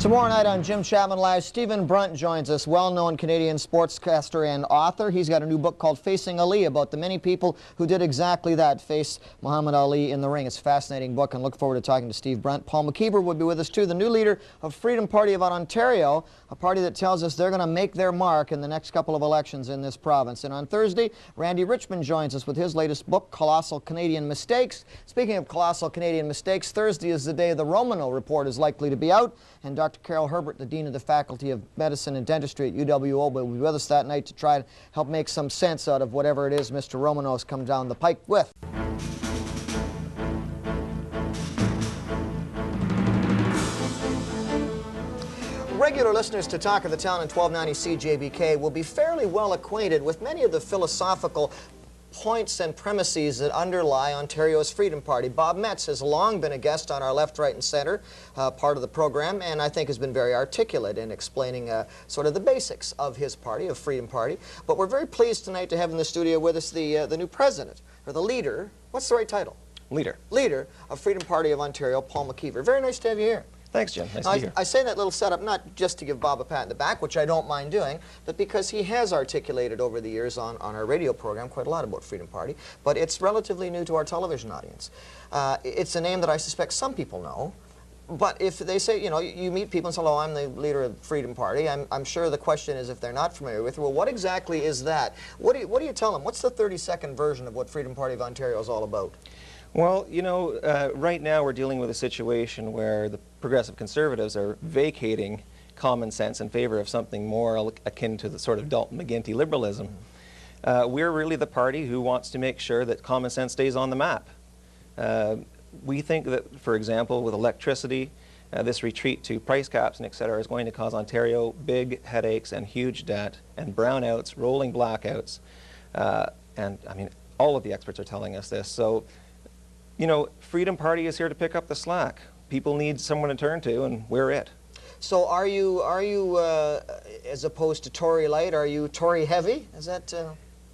Tomorrow night on Jim Chapman Live, Stephen Brunt joins us, well-known Canadian sportscaster and author. He's got a new book called Facing Ali, about the many people who did exactly that, face Muhammad Ali in the ring. It's a fascinating book, and look forward to talking to Steve Brunt. Paul McKeever will be with us too, the new leader of Freedom Party of Ontario, a party that tells us they're going to make their mark in the next couple of elections in this province. And on Thursday, Randy Richmond joins us with his latest book, Colossal Canadian Mistakes. Speaking of colossal Canadian mistakes, Thursday is the day the Romano Report is likely to be out, and Dr. Carol Herbert, the Dean of the Faculty of Medicine and Dentistry at UWO, will be with us that night to try and help make some sense out of whatever it is Mr. Romano has come down the pike with. Regular listeners to Talk of the Town and 1290 CJBK will be fairly well acquainted with many of the philosophical points and premises that underlie Ontario's Freedom Party. Bob Metz has long been a guest on our Left, Right and Centre part of the program, and I think has been very articulate in explaining sort of the basics of his party, of Freedom Party. But we're very pleased tonight to have in the studio with us the new president, or the leader, what's the right title? Leader. Leader of Freedom Party of Ontario, Paul McKeever. Very nice to have you here. Thanks, Jim. Nice to be here. I say that little setup not just to give Bob a pat in the back, which I don't mind doing, but because he has articulated over the years on our radio program quite a lot about Freedom Party, but it's relatively new to our television audience. It's a name that I suspect some people know, but if they say, you know, you meet people and say, oh, I'm the leader of Freedom Party, I'm sure the question is, if they're not familiar with it, well, what exactly is that? What do you tell them? What's the 30-second version of what Freedom Party of Ontario is all about? Well, you know, right now we're dealing with a situation where the progressive conservatives are vacating common sense in favor of something more akin to the sort of Dalton McGuinty liberalism. We're really the party who wants to make sure that common sense stays on the map. We think that, for example, with electricity, this retreat to price caps and et cetera is going to cause Ontario big headaches and huge debt and brownouts, rolling blackouts. And I mean, all of the experts are telling us this. So, you know, Freedom Party is here to pick up the slack. People need someone to turn to, and we're it. So are you as opposed to Tory light, are you Tory heavy? Is that?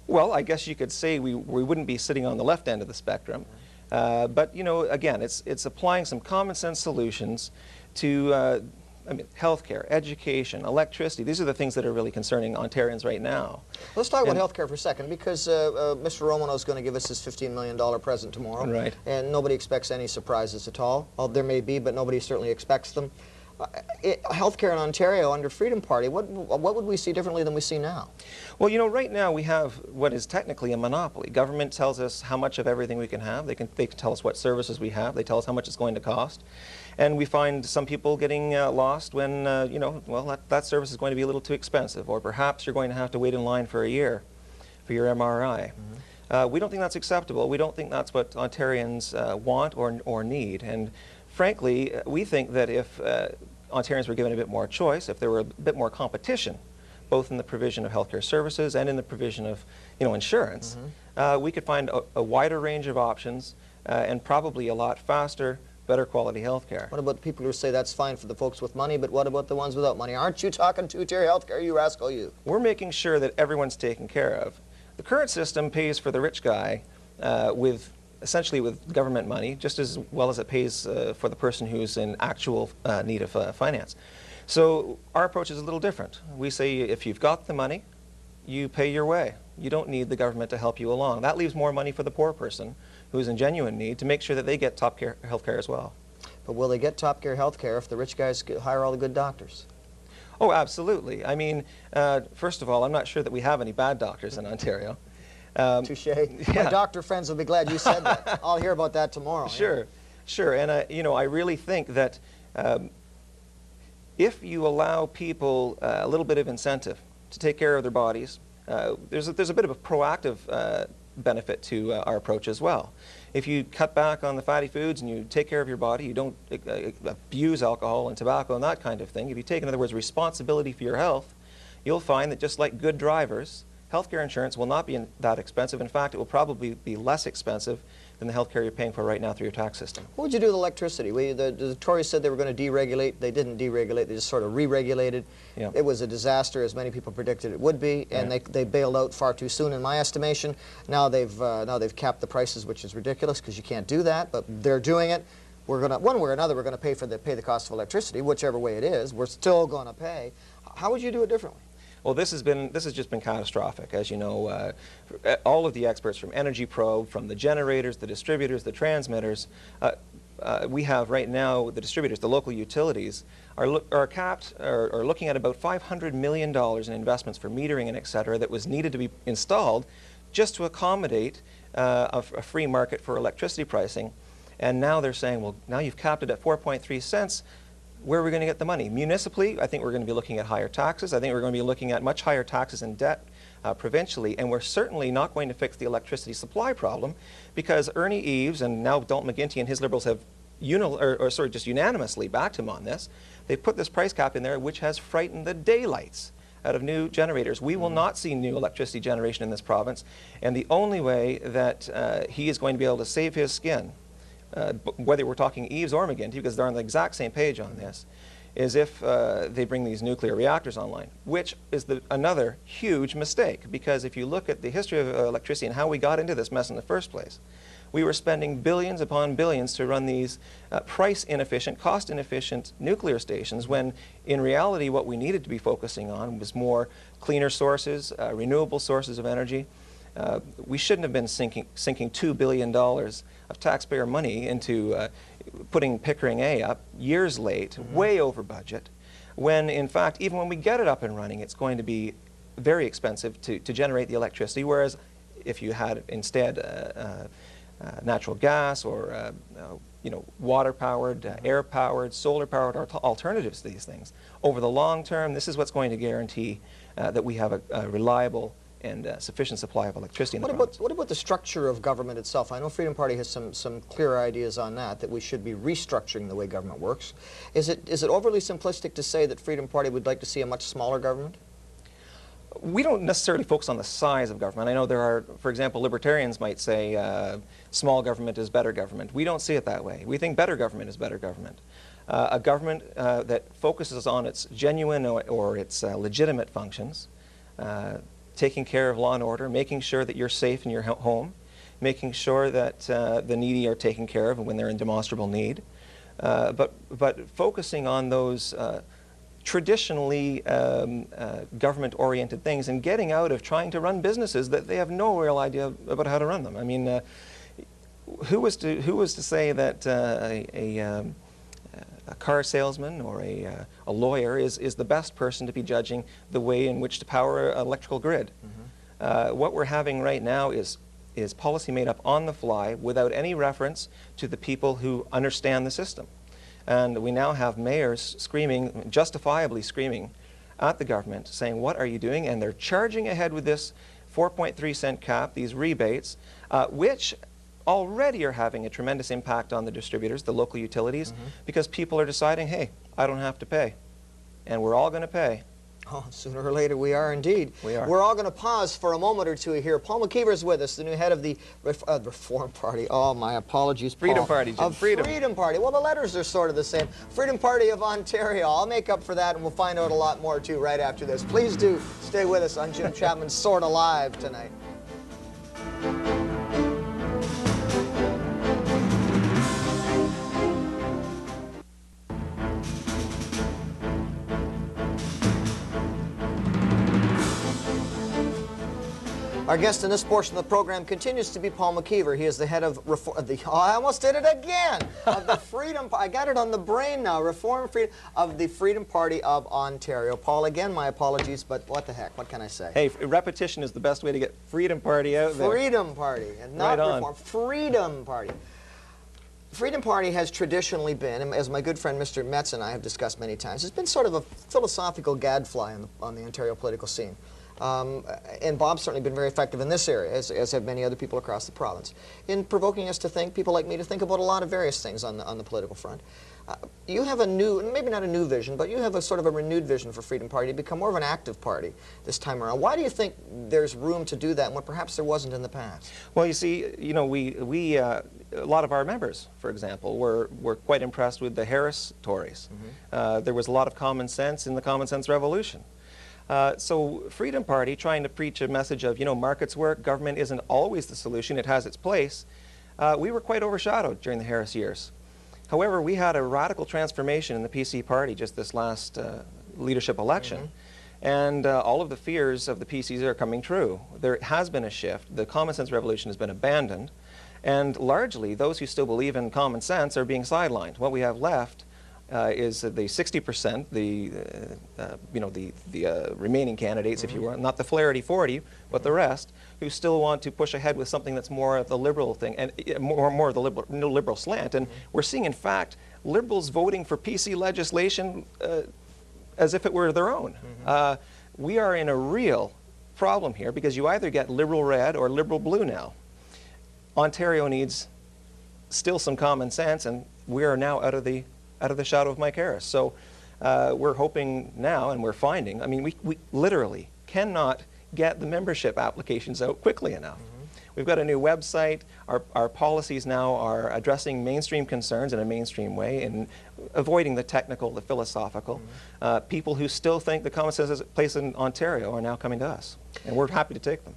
Well, I guess you could say we wouldn't be sitting on the left end of the spectrum. But, you know, again, it's applying some common sense solutions to I mean, healthcare, education, electricity. These are the things that are really concerning Ontarians right now. Let's talk about healthcare for a second, because Mr. Romano is going to give us his $15 million present tomorrow. Right. And nobody expects any surprises at all. Well, there may be, but nobody certainly expects them. Healthcare in Ontario under Freedom Party, what would we see differently than we see now? Well, you know, right now we have what is technically a monopoly. Government tells us how much of everything we can have. They can tell us what services we have. They tell us how much it's going to cost. And we find some people getting lost when, you know, well, that service is going to be a little too expensive, or perhaps you're going to have to wait in line for a year for your MRI. We don't think that's acceptable. We don't think that's what Ontarians want or need. And frankly, we think that if Ontarians were given a bit more choice, if there were a bit more competition, both in the provision of healthcare services and in the provision of, you know, insurance, we could find a wider range of options and probably a lot faster, better quality health care. What about the people who say that's fine for the folks with money, but what about the ones without money? Aren't you talking two-tier health care, you rascal, you? We're making sure that everyone's taken care of. The current system pays for the rich guy essentially with government money, just as well as it pays for the person who's in actual need of finance. So our approach is a little different. We say if you've got the money, you pay your way. You don't need the government to help you along. That leaves more money for the poor person who's in genuine need to make sure that they get top care health care as well. But will they get top care health care if the rich guys hire all the good doctors? Oh, absolutely. I mean, first of all, I'm not sure that we have any bad doctors in Ontario. Touché. Yeah. My doctor friends will be glad you said that. I'll hear about that tomorrow. Sure, yeah. Sure. And, you know, I really think that if you allow people a little bit of incentive to take care of their bodies, there's a bit of a proactive benefit to our approach as well. If you cut back on the fatty foods and you take care of your body, you don't abuse alcohol and tobacco and that kind of thing, if you take, in other words, responsibility for your health, you'll find that just like good drivers, healthcare insurance will not be that expensive. In fact, it will probably be less expensive than the healthcare you're paying for right now through your tax system. What would you do with electricity? The Tories said they were going to deregulate. They didn't deregulate. They just sort of re-regulated. Yeah. It was a disaster, as many people predicted it would be, and they bailed out far too soon, in my estimation. Now they've capped the prices, which is ridiculous because you can't do that, but they're doing it. we're going to, one way or another, we're going to pay the cost of electricity, whichever way it is. We're still going to pay. How would you do it differently? Well, this has just been catastrophic. As you know, all of the experts from Energy Probe, from the generators, the distributors, the transmitters, we have right now the distributors, the local utilities, are looking at about $500 million in investments for metering and et cetera that was needed to be installed just to accommodate a free market for electricity pricing. And now they're saying, well, now you've capped it at 4.3 cents. Where are we going to get the money? Municipally, I think we're going to be looking at higher taxes. I think we're going to be looking at much higher taxes and debt provincially, and we're certainly not going to fix the electricity supply problem, because Ernie Eves and now Dalton McGuinty and his Liberals have just unanimously backed him on this. They put this price cap in there, which has frightened the daylights out of new generators. We will not see new electricity generation in this province, and the only way that he is going to be able to save his skin, whether we're talking Eves or McGuinty, because they're on the exact same page on this, is if they bring these nuclear reactors online, which is another huge mistake, because if you look at the history of electricity and how we got into this mess in the first place, we were spending billions upon billions to run these price-inefficient, cost-inefficient nuclear stations, when in reality what we needed to be focusing on was more cleaner sources, renewable sources of energy. We shouldn't have been sinking $2 billion of taxpayer money into putting Pickering A up years late, way over budget, when in fact, even when we get it up and running, it's going to be very expensive to generate the electricity, whereas if you had instead natural gas or water-powered, air-powered, solar-powered alternatives to these things, over the long term, this is what's going to guarantee that we have a reliable and sufficient supply of electricity in the province. What about the structure of government itself? I know Freedom Party has some clear ideas on that we should be restructuring the way government works. Is it overly simplistic to say that Freedom Party would like to see a much smaller government? We don't necessarily focus on the size of government. I know there are, for example, libertarians might say small government is better government. We don't see it that way. We think better government is better government. A government that focuses on its genuine or its legitimate functions, taking care of law and order, making sure that you're safe in your home, making sure that the needy are taken care of when they're in demonstrable need, but focusing on those traditionally government-oriented things and getting out of trying to run businesses that they have no real idea about how to run them. I mean, who was to say that a car salesman or a lawyer is the best person to be judging the way in which to power an electrical grid? What we're having right now is policy made up on the fly without any reference to the people who understand the system. And we now have mayors screaming, justifiably screaming at the government, saying, what are you doing? And they're charging ahead with this 4.3 cent cap, these rebates, which already are having a tremendous impact on the distributors, the local utilities, because people are deciding, hey, I don't have to pay. And we're all going to pay. Oh, sooner or later we are indeed. We are. We're all going to pause for a moment or two here. Paul McKeever is with us, the new head of the Reform Party. Oh, my apologies, Paul. Freedom Party, Jim. Freedom Party. Well, the letters are sort of the same. Freedom Party of Ontario. I'll make up for that, and we'll find out a lot more, too, right after this. Please do stay with us on Jim Chapman's Sort of Live tonight. Our guest in this portion of the program continues to be Paul McKeever. He is the head of I almost did it again, of the Freedom, I got it on the brain now, of the Freedom Party of Ontario. Paul, again, my apologies, but what the heck, what can I say? Hey, repetition is the best way to get Freedom Party out there. Freedom Party, and not Reform, Freedom Party. Freedom Party has traditionally been, as my good friend Mr. Metz and I have discussed many times, it's been sort of a philosophical gadfly on the Ontario political scene. And Bob's certainly been very effective in this area, as have many other people across the province, in provoking us to think, people like me, to think about a lot of various things on the political front. You have a new, maybe not a new vision, but you have a sort of a renewed vision for Freedom Party to become more of an active party this time around. Why do you think there's room to do that when perhaps there wasn't in the past? Well, you see, you know, a lot of our members, for example, were quite impressed with the Harris Tories. There was a lot of common sense in the common sense revolution. So Freedom Party, trying to preach a message of, you know, markets work, government isn't always the solution, it has its place, we were quite overshadowed during the Harris years. However, we had a radical transformation in the PC party just this last leadership election. And all of the fears of the PCs are coming true. There has been a shift. The common sense revolution has been abandoned. And largely, those who still believe in common sense are being sidelined. What we have left is the 60%, the remaining candidates, if you will, not the Flaherty 40, but the rest, who still want to push ahead with something that's more of the liberal thing, and more of the liberal slant. And we're seeing, in fact, liberals voting for PC legislation as if it were their own. We are in a real problem here because you either get liberal red or liberal blue now. Ontario needs still some common sense, and we are now out of the shadow of Mike Harris. So we're hoping now, and we're finding, I mean, we literally cannot get the membership applications out quickly enough. We've got a new website. Our policies now are addressing mainstream concerns in a mainstream way and avoiding the technical, the philosophical. People who still think the common sense has a place in Ontario are now coming to us, and we're happy to take them.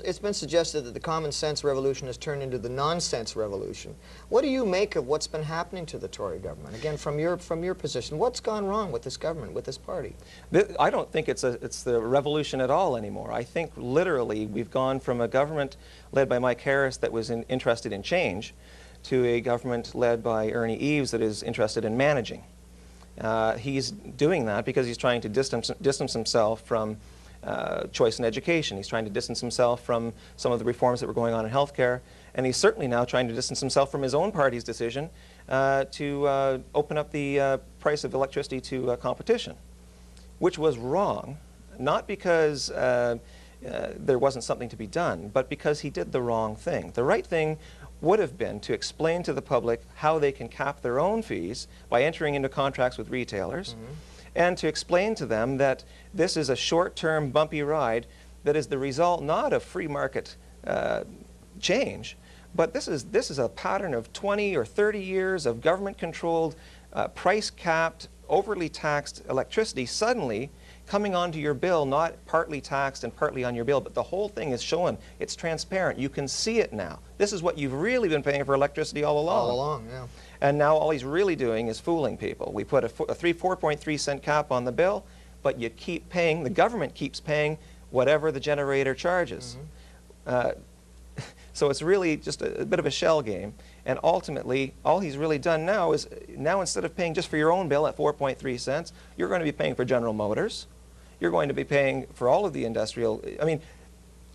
It's been suggested that the common sense revolution has turned into the nonsense revolution. What do you make of what's been happening to the Tory government? Again, from your position, what's gone wrong with this government, with this party? I don't think it's the revolution at all anymore. I think literally we've gone from a government led by Mike Harris that was interested in change to a government led by Ernie Eves that is interested in managing. He's doing that because he's trying to distance himself from choice in education. He's trying to distance himself from some of the reforms that were going on in healthcare, and he's certainly now trying to distance himself from his own party's decision to open up the price of electricity to competition, which was wrong, not because there wasn't something to be done, but because he did the wrong thing. The right thing would have been to explain to the public how they can cap their own fees by entering into contracts with retailers, and to explain to them that this is a short-term bumpy ride that is the result not of free market change, but this is a pattern of 20 or 30 years of government-controlled, price-capped, overly taxed electricity suddenly coming onto your bill, not partly taxed and partly on your bill, but the whole thing is shown. It's transparent. You can see it now. This is what you've really been paying for electricity all along. All along, yeah. And now all he's really doing is fooling people. We put a 4.3 cent cap on the bill, but you keep paying, the government keeps paying whatever the generator charges. So it's really just a bit of a shell game. And ultimately, all he's really done now is, now instead of paying just for your own bill at 4.3 cents, you're going to be paying for General Motors. You're going to be paying for all of the industrial, I mean,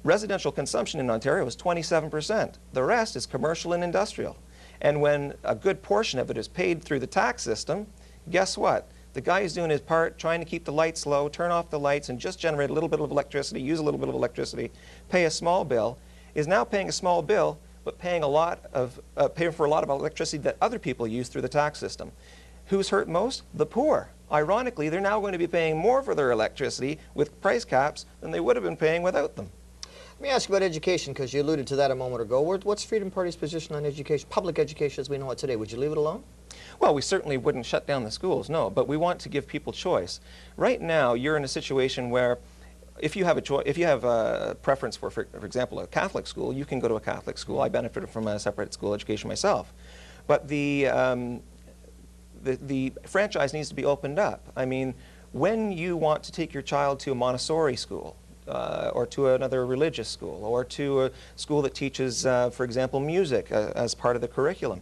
residential consumption in Ontario is 27%. The rest is commercial and industrial. And when a good portion of it is paid through the tax system, guess what? The guy who's doing his part, trying to keep the lights low, turn off the lights, and just generate a little bit of electricity, use a little bit of electricity, pay a small bill, is now paying a small bill, but paying paying for a lot of electricity that other people use through the tax system. Who's hurt most? The poor. Ironically, they're now going to be paying more for their electricity with price caps than they would have been paying without them. Let me ask you about education, because you alluded to that a moment ago. What's Freedom Party's position on education, public education as we know it today? Would you leave it alone? Well, we certainly wouldn't shut down the schools, no, but we want to give people choice. Right now, you're in a situation where if you have a preference for example, a Catholic school, you can go to a Catholic school. I benefited from a separate school education myself. But the franchise needs to be opened up. I mean, when you want to take your child to a Montessori school, or to another religious school, or to a school that teaches, for example, music as part of the curriculum,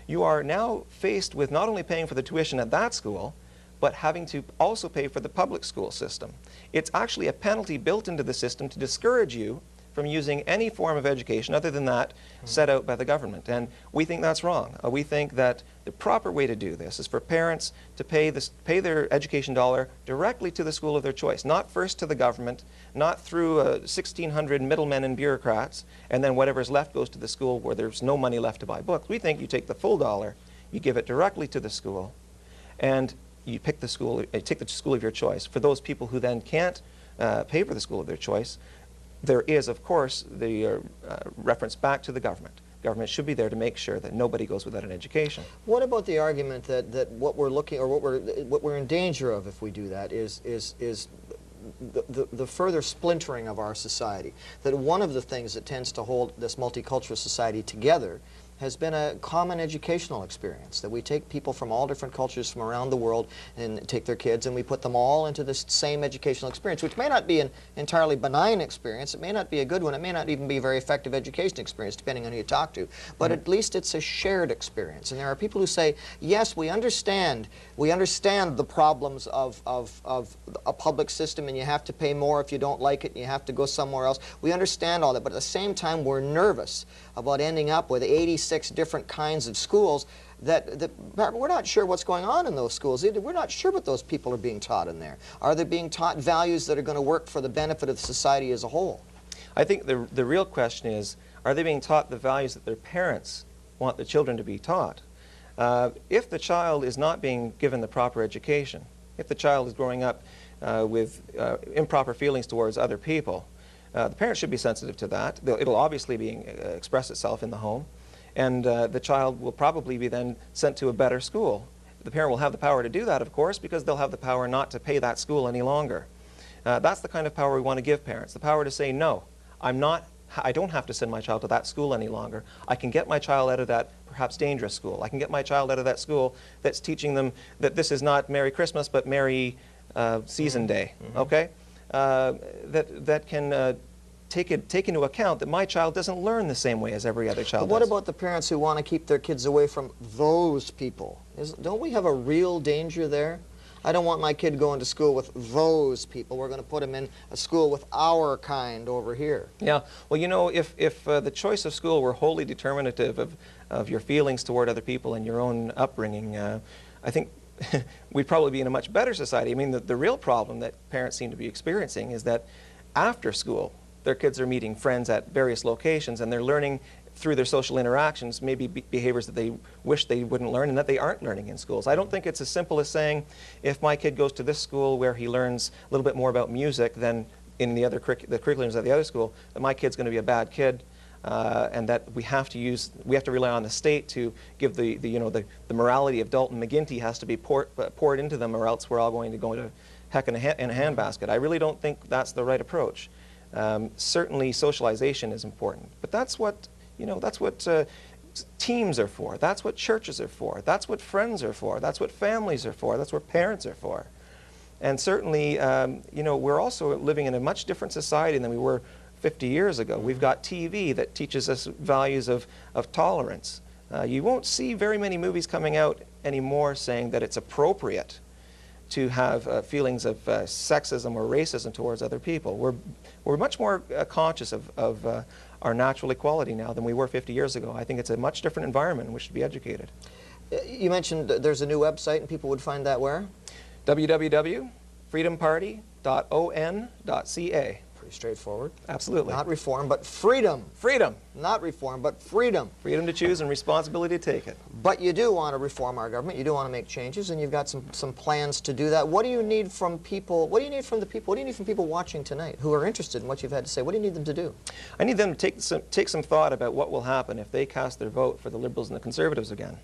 you are now faced with not only paying for the tuition at that school, but having to also pay for the public school system. It's actually a penalty built into the system to discourage you from using any form of education other than that set out by the government. And we think that's wrong. We think that the proper way to do this is for parents to pay their education dollar directly to the school of their choice, not first to the government, not through 1,600 middlemen and bureaucrats, and then whatever's left goes to the school where there's no money left to buy books. We think you take the full dollar, you give it directly to the school, and you pick the school, take the school of your choice. For those people who then can't pay for the school of their choice, there is, of course, the reference back to the government. Government should be there to make sure that nobody goes without an education. What about the argument that what we're looking, or what we're in danger of if we do that is the further splintering of our society? That one of the things that tends to hold this multicultural society together has been a common educational experience, that we take people from all different cultures from around the world and take their kids and we put them all into this same educational experience, which may not be an entirely benign experience, it may not be a good one, it may not even be a very effective education experience, depending on who you talk to, but at least it's a shared experience. And there are people who say, yes, we understand the problems of a public system, and you have to pay more if you don't like it, and you have to go somewhere else. We understand all that, but at the same time we're nervous about ending up with 86 different kinds of schools that we're not sure what's going on in those schools either. We're not sure what those people are being taught in there. Are they being taught values that are going to work for the benefit of society as a whole? I think the real question is, are they being taught the values that their parents want the children to be taught? If the child is not being given the proper education, if the child is growing up with improper feelings towards other people, the parents should be sensitive to that. It'll obviously express itself in the home, and the child will probably be then sent to a better school. The parent will have the power to do that, of course, because they'll have the power not to pay that school any longer. That's the kind of power we want to give parents, the power to say, no, I don't have to send my child to that school any longer. I can get my child out of that perhaps dangerous school. I can get my child out of that school that's teaching them that this is not Merry Christmas, but Merry Season Day, okay? That can take into account that my child doesn't learn the same way as every other child does. What about the parents who want to keep their kids away from those people? Don't we have a real danger there? I don't want my kid going to school with those people. We're going to put him in a school with our kind over here. Yeah. Well, you know, if the choice of school were wholly determinative of your feelings toward other people and your own upbringing, I think we'd probably be in a much better society. I mean, the real problem that parents seem to be experiencing is that after school, their kids are meeting friends at various locations and they're learning through their social interactions maybe behaviors that they wish they wouldn't learn and that they aren't learning in schools. I don't think it's as simple as saying, if my kid goes to this school where he learns a little bit more about music than in the curriculums at the other school, that my kid's going to be a bad kid, and that we have to rely on the state to give the morality of Dalton McGuinty has to be poured into them, or else we're all going to go to heck in a handbasket. I really don't think that's the right approach. Certainly socialization is important, but that's what teams are for. That's what churches are for. That's what friends are for. That's what families are for. That's what parents are for. And certainly, we're also living in a much different society than we were 50 years ago. We've got TV that teaches us values of tolerance. You won't see very many movies coming out anymore saying that it's appropriate to have feelings of sexism or racism towards other people. We're much more conscious of our natural equality now than we were 50 years ago. I think it's a much different environment in which to be educated. You mentioned there's a new website, and people would find that where? www.freedomparty.on.ca. Pretty straightforward. Absolutely. Not reform, but freedom. Freedom. Not reform, but freedom. Freedom to choose and responsibility to take it. But you do want to reform our government. You do want to make changes, and you've got some plans to do that. What do you need from people? What do you need from the people? What do you need from people watching tonight who are interested in what you've had to say? What do you need them to do? I need them to take some thought about what will happen if they cast their vote for the Liberals and the Conservatives again.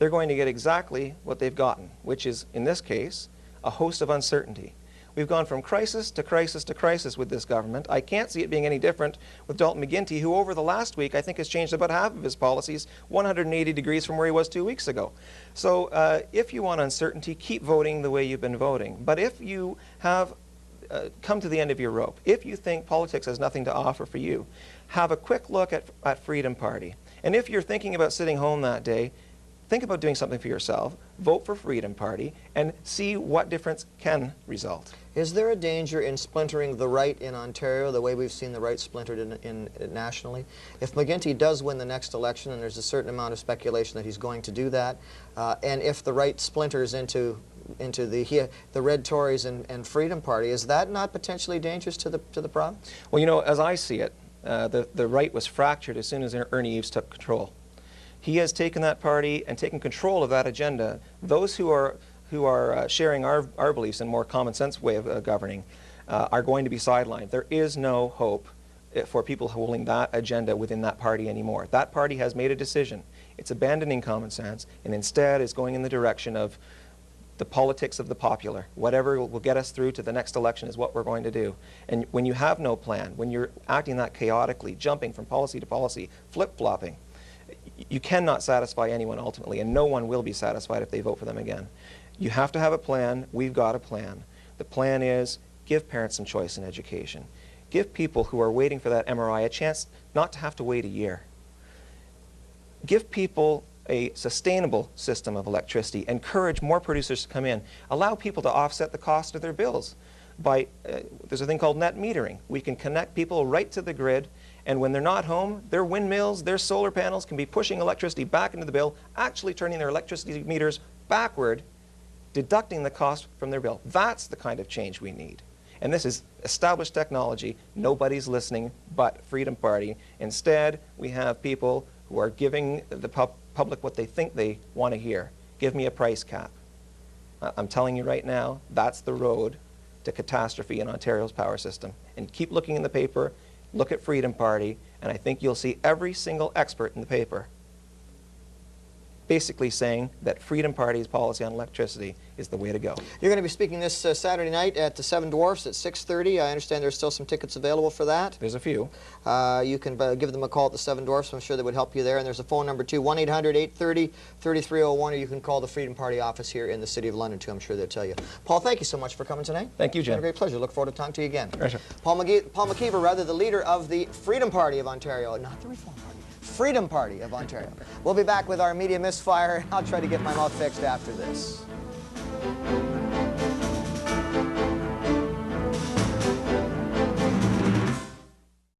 They're going to get exactly what they've gotten, which is, in this case, a host of uncertainty. We've gone from crisis to crisis to crisis with this government. I can't see it being any different with Dalton McGuinty, who over the last week I think has changed about half of his policies 180 degrees from where he was 2 weeks ago. So if you want uncertainty, keep voting the way you've been voting. But if you have come to the end of your rope, if you think politics has nothing to offer for you, have a quick look at Freedom Party. And if you're thinking about sitting home that day, think about doing something for yourself, vote for Freedom Party, and see what difference can result. Is there a danger in splintering the right in Ontario the way we've seen the right splintered nationally? If McGuinty does win the next election, and there's a certain amount of speculation that he's going to do that, and if the right splinters into the Red Tories and Freedom Party, is that not potentially dangerous to the province? Well, you know, as I see it, the right was fractured as soon as Ernie Eves took control. He has taken that party and taken control of that agenda. Those who are sharing our beliefs in a more common sense way of governing are going to be sidelined. There is no hope for people holding that agenda within that party anymore. That party has made a decision. It's abandoning common sense and instead is going in the direction of the politics of the popular. Whatever will get us through to the next election is what we're going to do. And when you have no plan, when you're acting that chaotically, jumping from policy to policy, flip-flopping, You cannot satisfy anyone ultimately, and no one will be satisfied if they vote for them again. You have to have a plan. We've got a plan. The plan is give parents some choice in education. Give people who are waiting for that MRI a chance not to have to wait a year. Give people a sustainable system of electricity. Encourage more producers to come in. Allow people to offset the cost of their bills. There's a thing called net metering. We can connect people right to the grid, and when they're not home, their windmills, their solar panels can be pushing electricity back into the bill, actually turning their electricity meters backward, deducting the cost from their bill. That's the kind of change we need. And this is established technology. Nobody's listening but Freedom Party. Instead, we have people who are giving the public what they think they want to hear. Give me a price cap. I'm telling you right now, that's the road to catastrophe in Ontario's power system. And keep looking in the paper, look at Freedom Party, and I think you'll see every single expert in the paper basically saying that Freedom Party's policy on electricity is the way to go. You're going to be speaking this Saturday night at the Seven Dwarfs at 6:30. I understand there's still some tickets available for that. There's a few. You can give them a call at the Seven Dwarfs. I'm sure they would help you there. And there's a phone number too, 1-800-830-3301, or you can call the Freedom Party office here in the City of London too. I'm sure they'll tell you. Paul, thank you so much for coming tonight. Thank you, Jim. It's been a great pleasure. Look forward to talking to you again. Right, sir. Paul McKeever, the leader of the Freedom Party of Ontario, not the Reform Party. Freedom Party of Ontario. We'll be back with our media misfire. I'll try to get my mouth fixed after this.